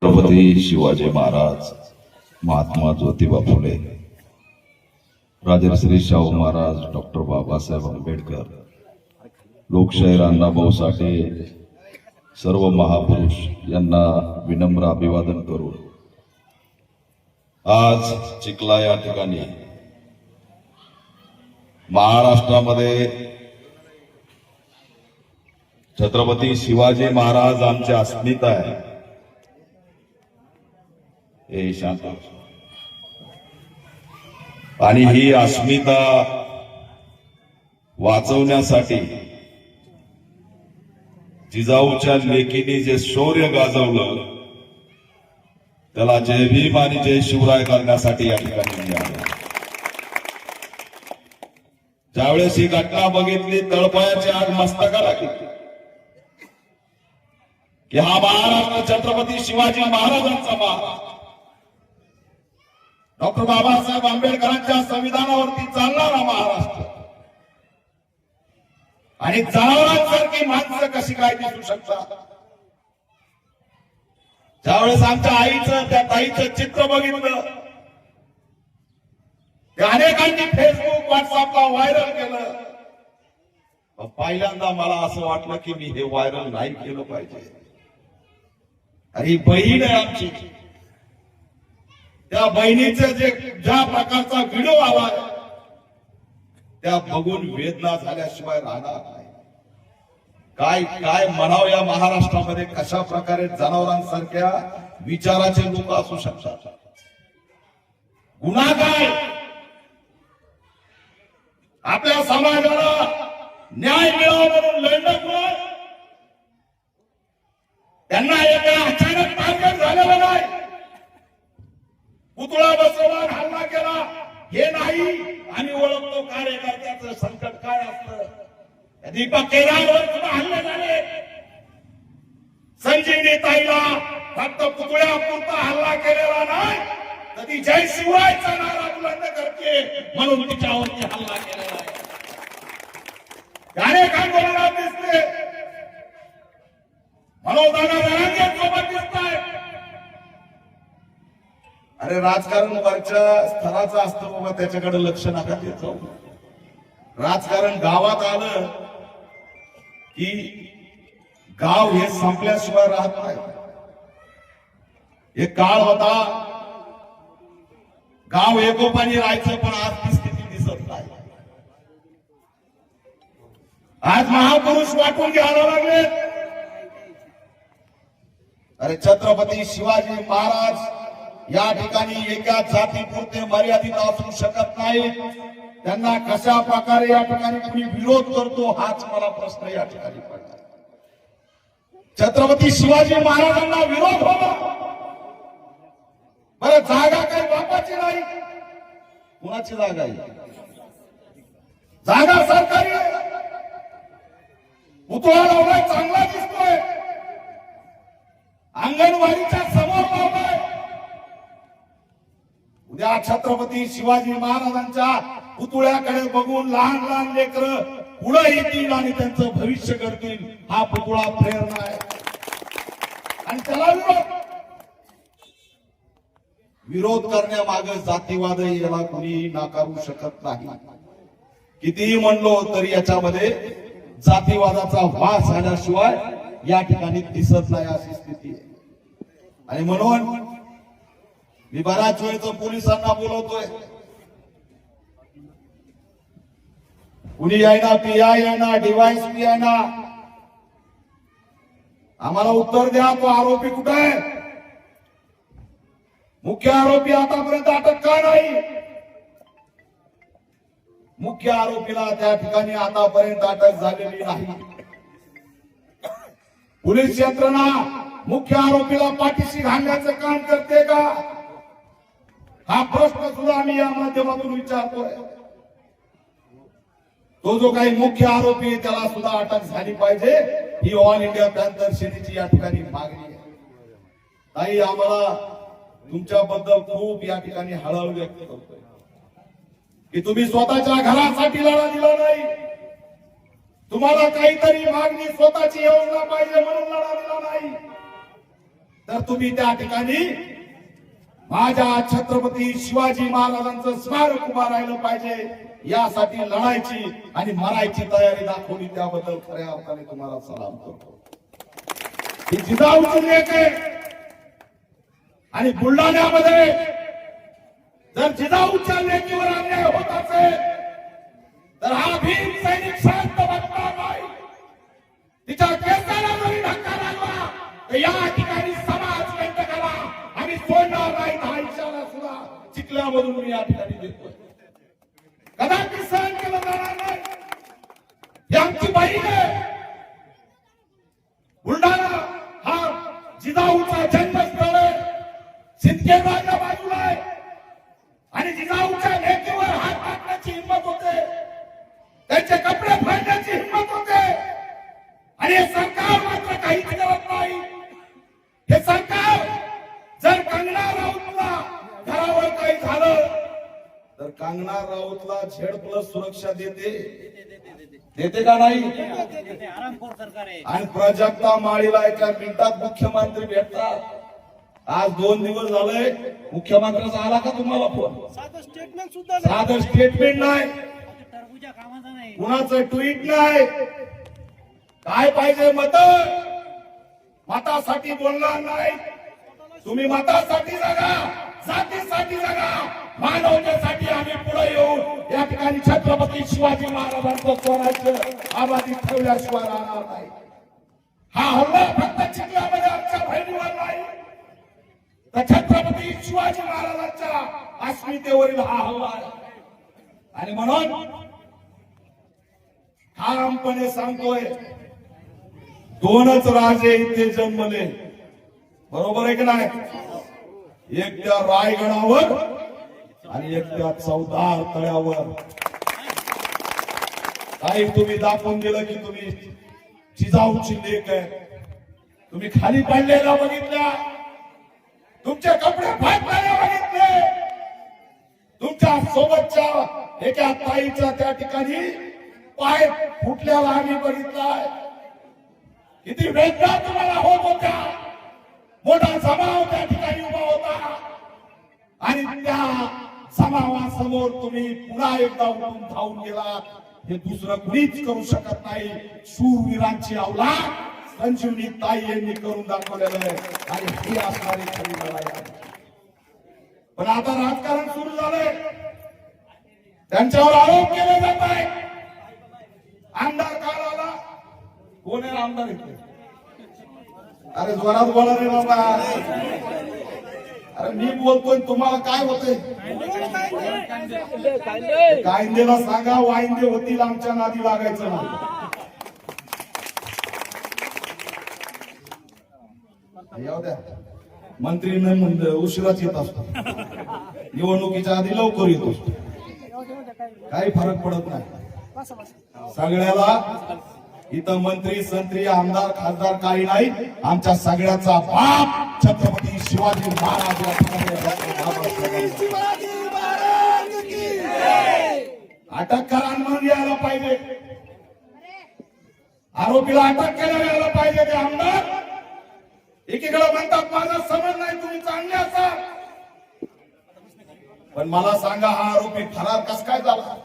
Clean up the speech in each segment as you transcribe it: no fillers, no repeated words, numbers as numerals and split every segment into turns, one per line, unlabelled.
Chhatrapati Shivaji Maharaj, Mahatma Jyotiba Phule, Rajarshi Shahu Maharaj, doctor Babasaheb Ambedkar, लोकशाहीर अण्णाभाऊ साठे, सर्व महापुरुष यांना विनम्र अभिवादन करून आज चिखला या ठिकाणी महाराष्ट्रामध्ये छत्रपती शिवाजी महाराज आमचे अस्मिता आहे. हे शांत आणि ही अस्मिता वाचवण्यासाठी जिजाऊच्या लेकीने जे शौर्य गाजवलं त्याला जय भीम आणि जय शिवराय करण्यासाठी या ठिकाणी मी आलो. ज्यावेळेस ही घटना बघितली तळपायाची आग मस्तकाला घेतली की हा महाराष्ट्र छत्रपती शिवाजी महाराजांचा महाराष्ट्र, डॉक्टर बाबासाहेब आंबेडकरांच्या संविधानावरती चालणारा महाराष्ट्र आणि जनावरांसारखी माणसं कशी काय दिसू शकतात. ज्यावेळेस आमच्या आईचं त्या ताईचं चित्र बघितलं ते अनेकांनी फेसबुक व्हॉट्सअपला व्हायरल केलं, पहिल्यांदा मला असं वाटलं की मी हे व्हायरल नाही केलं पाहिजे. अरे बहीण आहे आमची, त्या बहिणीचे ज्या प्रकारचा व्हिडिओ आला त्या बघून वेदना झाल्याशिवाय राहणार नाही. काय काय म्हणावं या महाराष्ट्रामध्ये कशा प्रकारे जनावरांसारख्या विचाराचे लोक असू शकतात. गुन्हा काय, आपल्या समाजाला न्याय मिळावा म्हणून लढणं, त्यांना एका अचानक टार्गेट झालेलं नाही, पुतळा बसवला हल्ला केला हे नाही. आम्ही ओळखतो कार्यकर्त्याचं संकट काय असतं. दीपक केदारवर सुद्धा हल्ले झाले, संजीवनी ताईला फक्त पुतळ्यापुरता हल्ला केलेला नाही तर ती जय शिवरायचा नारा बुलंद करते म्हणून तिच्यावरती हल्ला केलेला आहे. अनेक आंदोलनात दिसते, मनोदाना सोबत दिसत आहे. अरे राजकारण वरच्या स्तराचं असतं बाबा, त्याच्याकडे लक्ष नका देत जाऊ. राजकारण गावात आलं की गाव हे संपल्याशिवाय राहत नाही. एक काळ होता गाव एकोपाने राहायचं, पण आज ती स्थिती दिसत नाही. आज महापुरुष वाटून घ्यायला लागले. अरे छत्रपती शिवाजी महाराज या ठिकाणी एका जातीपुरते मर्यादित असू शकत नाही. त्यांना कशा प्रकारे या ठिकाणी कुणी विरोध करतो हाच मला प्रश्न या ठिकाणी पडला. छत्रपती शिवाजी महाराजांना विरोध होता, बरं जागा काही बापाची नाही, कुणाची जागा आहे? जागा सरकारी आहे. पुतळा लावलाय, चांगला दिसतोय, अंगणवाडीच्या समोर लावलाय. उद्या छत्रपती शिवाजी महाराजांच्या पुतळ्याकडे बघून लहान लहान लेकरं पुढे येतील आणि त्यांचं भविष्य करतील. हा पुतळा प्रेरणा आहे आणि त्याला विरोध करण्यामागे जातीवाद याला कुणी नाकारू शकत नाही. कितीही म्हणलो तरी याच्यामध्ये जातीवादाचा वास आल्याशिवाय या ठिकाणी दिसत नाही अशी स्थिती आहे. आणि म्हणून मी बऱ्याच वेळेचं पोलिसांना बोलवतोय, कुणी यायना, पीआय यायना, डीवायएसपी यायना, आम्हाला उत्तर द्या, तो आरोपी कुठे आहे? मुख्य आरोपी आतापर्यंत अटक का नाही? मुख्य आरोपीला त्या ठिकाणी आतापर्यंत अटक झालेली नाही. पोलीस यंत्रणा मुख्य आरोपीला पाठीशी घालण्याचं काम करते का? हा प्रश्न सुद्धा आम्ही या माध्यमातून विचारतोय. तो जो काही मुख्य आरोपी आहे त्याला सुद्धा अटक झाली पाहिजे, ही ऑल इंडिया पॅंथर सेनेची या ठिकाणी मागणी आहे. ताई, आम्हाला तुमच्याबद्दल खूप या ठिकाणी हळहळ व्यक्त करतोय की तुम्ही स्वतःच्या घरासाठी लढा दिला नाही, तुम्हाला काहीतरी मागणी स्वतःची योजना पाहिजे म्हणून लढा दिला नाही. तर तुम्ही त्या ठिकाणी माझ्या छत्रपती शिवाजी महाराजांचं स्मारक उभा राहिलं पाहिजे, यासाठी लढायची आणि मरायची तयारी दाखवली, त्याबद्दल खऱ्या अर्थाने तुम्हाला सलाम करतो. ही जिजाऊची लेक आहे. आणि बुलढाण्यामध्ये जर जिजाऊच्या लेकीवर अन्याय होत असेल तर हा भीम सैनिक शांत बसणार नाही. तिच्या केसाला जरी धक्का लागला तर या ठिकाणी समाज कंटकाला आम्ही सोडणार नाही. हा इशारा सुद्धा चिखल्यामधून मी या ठिकाणी देतोय. कदाचित सहन केलं जाणार नाही. ही आमची बहीण आहे. बुलढाणा हा जिजाऊचा जन्मस्थळ आहे. सिंदखेडराजा बाजूला आहे आणि जिजाऊच्या लेकीवर हात टाकण्याची हिंमत होते, त्यांचे कपडे फाडण्याची हिंमत होते आणि हे सरकार मात्र काहीच करत नाही. हे सरकार जर कंगना राऊतला घरावर काही झालं तर कंगना राऊतला Z+ सुरक्षा देते का नाही? आणि प्राजक्ता माळीला एका मिनिटात मुख्यमंत्री भेटतात. आज 2 दिवस झाले मुख्यमंत्र्याचा आला का तुम्हाला फोन? साधं स्टेटमेंट नाही, कुणाचं ट्विट नाही. काय पाहिजे? मतासाठी बोलणार नाही. तुम्ही मतासाठी जगा, जातीसाठी जगा, मानवतेसाठी आम्ही पुढे येऊ. या ठिकाणी छत्रपती शिवाजी महाराजांचं स्वराज्य आबादीत ठेवल्याशिवाय राहणार नाही. हा हल्ला फक्त चिखल्यामध्ये आमच्या बहिणीवर नाही तर छत्रपती शिवाजी महाराजांच्या अस्मितेवरील हा हल्ला आहे. आणि म्हणून ठामपणे सांगतोय, 2च राजे इथे जन्मले, बरोबर आहे की नाही? एक त्या रायगडावर आणि एक त्या चौदार तळ्यावर. काही तुम्ही दाखवून दिलं की तुम्ही जिजाऊची लेक आहे. तुम्ही खाली पडलेला बघितल्या, तुमचे कपडे फाटलेले बघितले, तुमच्या सोबतच्या एका ताईचा त्या ठिकाणी पाय फुटल्याला आम्ही बघितलाय. किती वेदना तुम्हाला होत होत्या. मोठा जमाव त्या ठिकाणी उभा होता आणि त्या जमावासमोर तुम्ही पुन्हा एकदा उठून धावून गेला. हे दुसरं कुणीच करू शकत नाही. शूरवीरांची अवलाद संजीवनी ताई यांनी करून दाखवलेलं आहे आणि ही असणारी खरी लढाई आहे. पण आता राजकारण सुरू झालंय, त्यांच्यावर आरोप केले जात आहे. आमदार काल आला, कोण आहे आमदार इथे? अरे जोरात बोला रे बाबा. अरे मी बोलतोय, तुम्हाला काय होतंय? कायदेला सांगा वाईंदे होतील, आमच्या नादी लागायचं नाही. येऊ द्या, मंत्री नाही उशिराच येत असतो, निवडणुकीच्या आधी लवकर येत असतो, काही फरक पडत नाही सगळ्याला. इथं मंत्री संत्री आमदार खासदार काही नाही. आमच्या सगळ्याचा बाप छत्रपती शिवाजी महाराज. अटक करा म्हणून यायला पाहिजे, आरोपीला अटक केलं यायला पाहिजे. ते आमदार एकीकडे म्हणतात माझा समज नाही, तुम्ही चांगले असाल, पण मला सांगा हा आरोपी फरार कस काय झाला?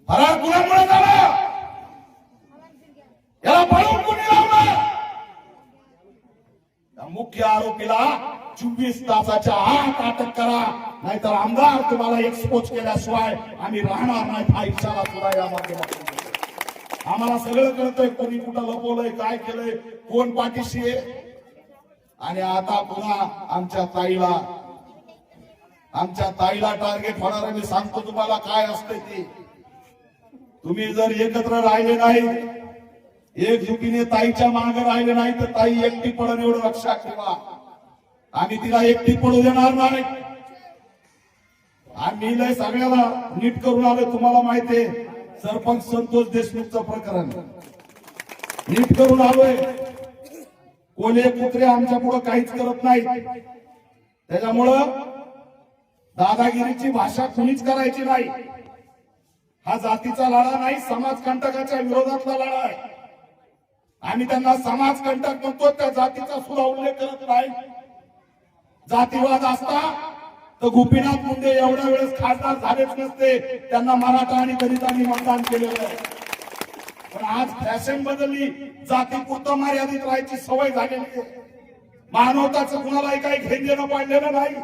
फरार कुणामुळे झाला? याला पळवून कुणी लावलं? मुख्य आरोपीला 24 तासाच्या आत अटक करा, नाहीतर आमदार तुम्हाला एक्सपोज केल्याशिवाय आम्ही राहणार नाही. हा इशारा सुद्धा या माध्यमातून आम्हाला सगळं कळतंय, कोणी कुठं लपवलंय, काय केलंय, कोण पाठीशी आहे. आणि आता पुन्हा आमच्या ताईला टार्गेट होणार आहे. मी सांगतो तुम्हाला काय असते ते. तुम्ही जर एकत्र राहिले नाही, एकजुटीने ताईच्या मागे राहिले नाही तर ताई एकटी पडून एवढं लक्षात ठेवा. आम्ही तिला एकटी पडू देणार नाही. आम्ही लय सगळ्याला नीट करून आलो. तुम्हाला माहितीये सरपंच संतोष देशमुखचं प्रकरण नीट करून आलोय. कोले कुत्रे आमच्या पुढे काहीच करत नाही. त्याच्यामुळं दादागिरीची भाषा कुणीच करायची नाही. हा जातीचा लढा नाही, समाजकंटकाच्या विरोधातला लढा आहे. आम्ही त्यांना समाजकंटक म्हणतो, त्या जातीचा सुद्धा उल्लेख करत नाही. जातीवाद असता तर गोपीनाथ मुंडे एवढ्या वेळेस खासदार झालेच नसते. त्यांना मराठा आणि दलितांनी मतदान केलेलं आहे. पण आज फॅशन बदलली, जातीपुरतं मर्यादित राहायची सवय झालेली आहे. मानवताचं कुणालाही काही घेण देणं पाडलेलं नाही.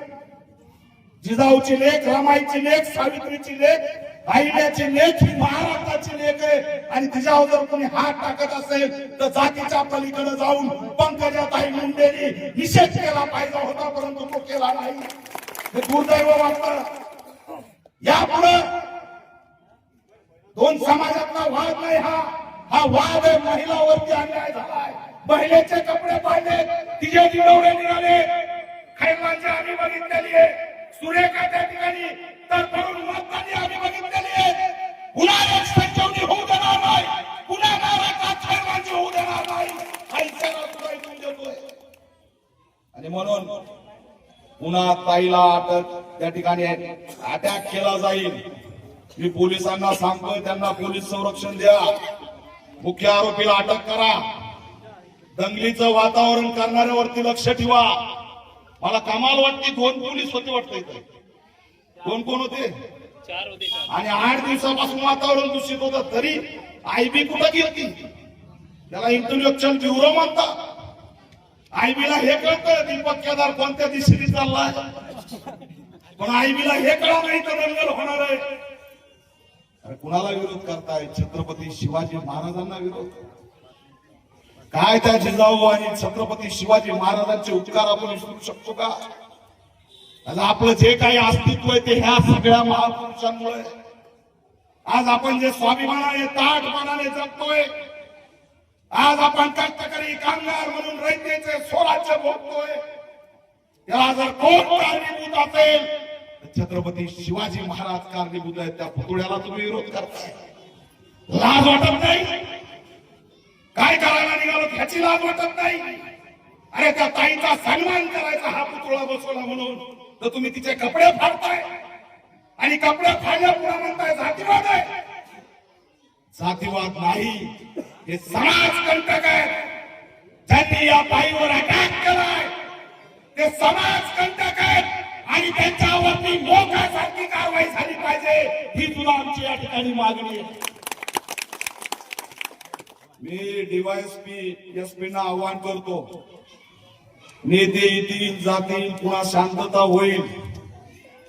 जिजाऊची लेख, रमाईची लेख, सावित्रीची लेख, अहिल्याची लेख ही महाराष्ट्राची लेख आहे. आणि तिच्यावर जर कोणी हात टाकत असेल तर जातीच्या पलीकडे जाऊन पंकजाताई मुंडेंनी निषेध केला पाहिजे होता, परंतु तो केला नाही. हे दुर्दैव वाटतं. यापुढे दोन समाजातला वाद नाही, हा वाद आहे महिलावरती अन्याय झालाय. महिलेचे कपडे पाडले, तिचे जिडवडे निघाले. खैरवांची आम्ही बघितलेली आहे, सुरेखा त्या ठिकाणी तर म्हणून मतदानी आम्ही बघितलेली आहे. पुन्हा एक संजीवनी होऊ देणार नाही, पुन्हा महाराष्ट्रात खैरवांची होऊ देणार नाही. हा इशारा सुद्धा इथून देतोय. आणि म्हणून पुन्हा ताईला अटक त्या ठिकाणी अटॅक केला जाईल. मी पोलिसांना सांगतोय, त्यांना पोलीस संरक्षण द्या, मुख्य आरोपीला अटक करा, दंगलीचं वातावरण करणाऱ्यावरती लक्ष ठेवा. मला कमाल वाटते, 2 पोलीस होते वाटतं इथे. कोण होते?
4 होते.
आणि 8 दिवसापासून वातावरण दूषित होतं, तरी आयबी कुठं गेली? त्याला इंटेलेक्च्युअल ब्युरो म्हणतात. आयबीला हे कळतं दीपक केदार कोणत्या दिशेने चाललाय, पण आयबीला हे कळलं नाही तर दंगल होणार आहे. अरे कुणाला विरोध करताय? छत्रपती शिवाजी महाराजांना विरोध. काय त्या जिजाऊ आणि छत्रपती शिवाजी महाराजांचे उपकार आपण विसरू शकतो का? आज आपलं जे काही अस्तित्व आहे ते ह्या सगळ्या महापुरुषांमुळे. आज आपण जे स्वाभिमानाने ताठमानाने जगतोय, आज आपण कष्टकरी कामगार म्हणून रयतेचे स्वराज्य भोगतोय, त्याला जर कोण कारणीभूत असेल तर छत्रपती शिवाजी महाराज कारणीभूत आहेत. त्या पुतळ्याला तुम्ही विरोध करताय, लाज वाटत नाही? काय करायला निघालो ह्याची लाज वाटत नाही? अरे त्या ताईचा सन्मान करायचा, हा पुतळा बसवला म्हणून तर तुम्ही तिचे कपडे फाडताय आणि कपडे फाडल्या पुढे म्हणताय जातीवाद आहे. जातीवाद नाही, हे समाज कंटक आहे. ज्यांनी या ताईवर अटॅक केलाय ते समाज कंटक आहेत आणि त्यांच्यावरती मोकासारखी कारवाई झाली पाहिजे, ही सुद्धा आमची या ठिकाणी मागणी आहे. मी डीवायएसपी एसपींना आव्हान करतो, नेते येतील जातील, पुन्हा शांतता होईल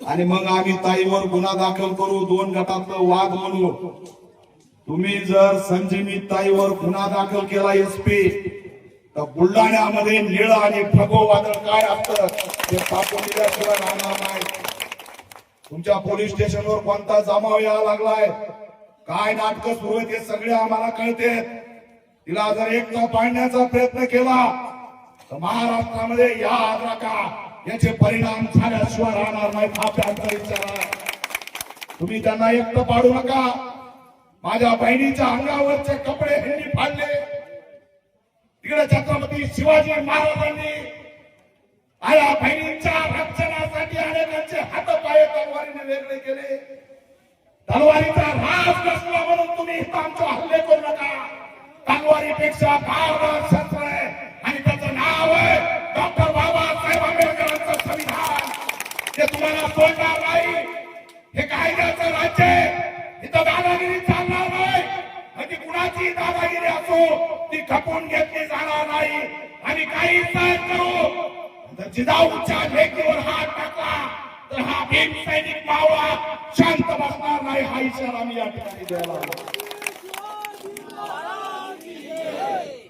आणि मग आम्ही ताईवर गुन्हा दाखल करू, 2 गटातलं वाद म्हणू. तुम्ही जर संजीवनी ताईवर गुन्हा दाखल केला एसपी, तर बुलढाण्यामध्ये निळ आणि फगो वादळ काय असतं ते पाठवून दिल्याशिवाय राहणार नाही. तुमच्या पोलीस स्टेशनवर कोणता जमाव यायला लागलाय, काय नाटकं सुरू आहेत हे सगळे आम्हाला कळते. तिला जर एकटा पाडण्याचा प्रयत्न केला तर महाराष्ट्रामध्ये याद राखा, याचे परिणाम झाल्याशिवाय राहणार नाहीत. हा त्यांचा विचार आहे. तुम्ही त्यांना एकटं पाडू नका. माझ्या बहिणीच्या अंगावरचे कपडे ह्यांनी फाडले, तिकडे छत्रपती शिवाजी महाराजांनी आया बहिणींच्या रक्षणासाठी अनेकांचे हातपाय तलवारीने वेगळे केले. तलवारीचा राज नसला म्हणून तुम्ही आमचे हल्ले करू नका. तलवारीपेक्षा भारत शस्त्र आहे आणि त्याचं नाव आहे डॉक्टर बाबासाहेब आंबेडकरांचं संविधान. ते तुम्हाला सोडणार नाही. हे कायद्याचं राज्य आहे, इथं दादागिरी चालणार नाही. म्हणजे कुणाची दादागिरी असो ती खपून घेतली जाणार नाही. आणि काही सहन करू जर जिजाऊच्या लेकीवर हात टाकला तर हा भीम सैनिक मावळा शांत बसणार नाही. हा इशारा मी या ठिकाणी द्यायला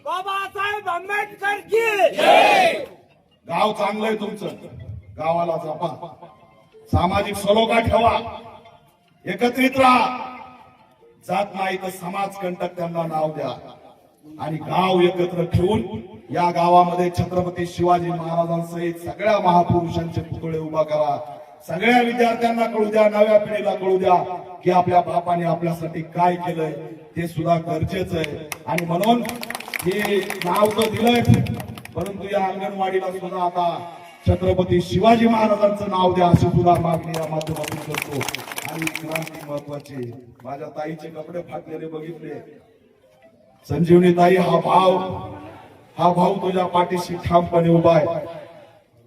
बाबासाहेब आंबेडकर की जय.
गाव चांगलंय तुमचं, गावाला जपा, सामाजिक सलोखा ठेवा, एकत्रित राहा. जात नाही तर समाज कंटक त्यांना नाव द्या आणि गाव एकत्र ठेवून या गावामध्ये छत्रपती शिवाजी महाराजांसहित सगळ्या महापुरुषांचे पुतळे उभा करा. सगळ्या विद्यार्थ्यांना कळू द्या, नव्या पिढीला कळू द्या की आपल्या बापाने आपल्यासाठी काय केलंय ते सुद्धा गरजेचं आहे. आणि म्हणून हे नाव तर दिलंय, परंतु या अंगणवाडीला सुद्धा आता छत्रपती शिवाजी महाराजांचं नाव द्या अशी सुद्धा मागणी या माध्यमातून करतो. आणि क्रांती महत्वाची, माझ्या ताईचे कपडे फाटलेले बघितले, संजीवनीताई हा भाऊ तुझ्या पाठीशी ठामपणे उभा आहे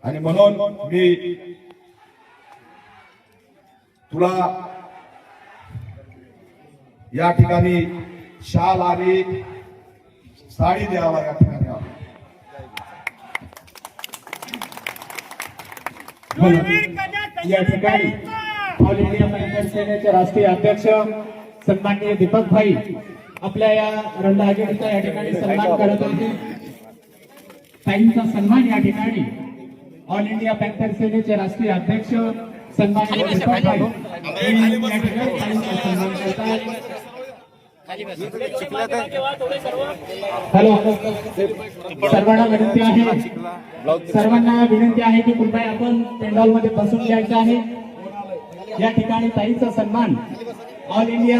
आणि म्हणून मी तुला या ठिकाणी शाल आणि साडी द्यावा या ठिकाणी आलो.
या ठिकाणी ऑल इंडिया महिला सेनेचे राष्ट्रीय अध्यक्ष सन्माननीय दीपक भाई आपल्या या रणरागिणीचा या ठिकाणी सन्मान करत होते. ताईंचा सन्मान या ठिकाणी ऑल इंडिया पॅन्थर सेनेचे राष्ट्रीय अध्यक्ष सन्माननीय दीपक भाई या ठिकाणी ताईंचा सन्मान करतात. हॅलो, सर्वांना विनंती आहे की कृपया आपण पेंडॉल मध्ये बसून घ्यायचं आहे. या ठिकाणी ताईचा सन्मान ऑल इंडिया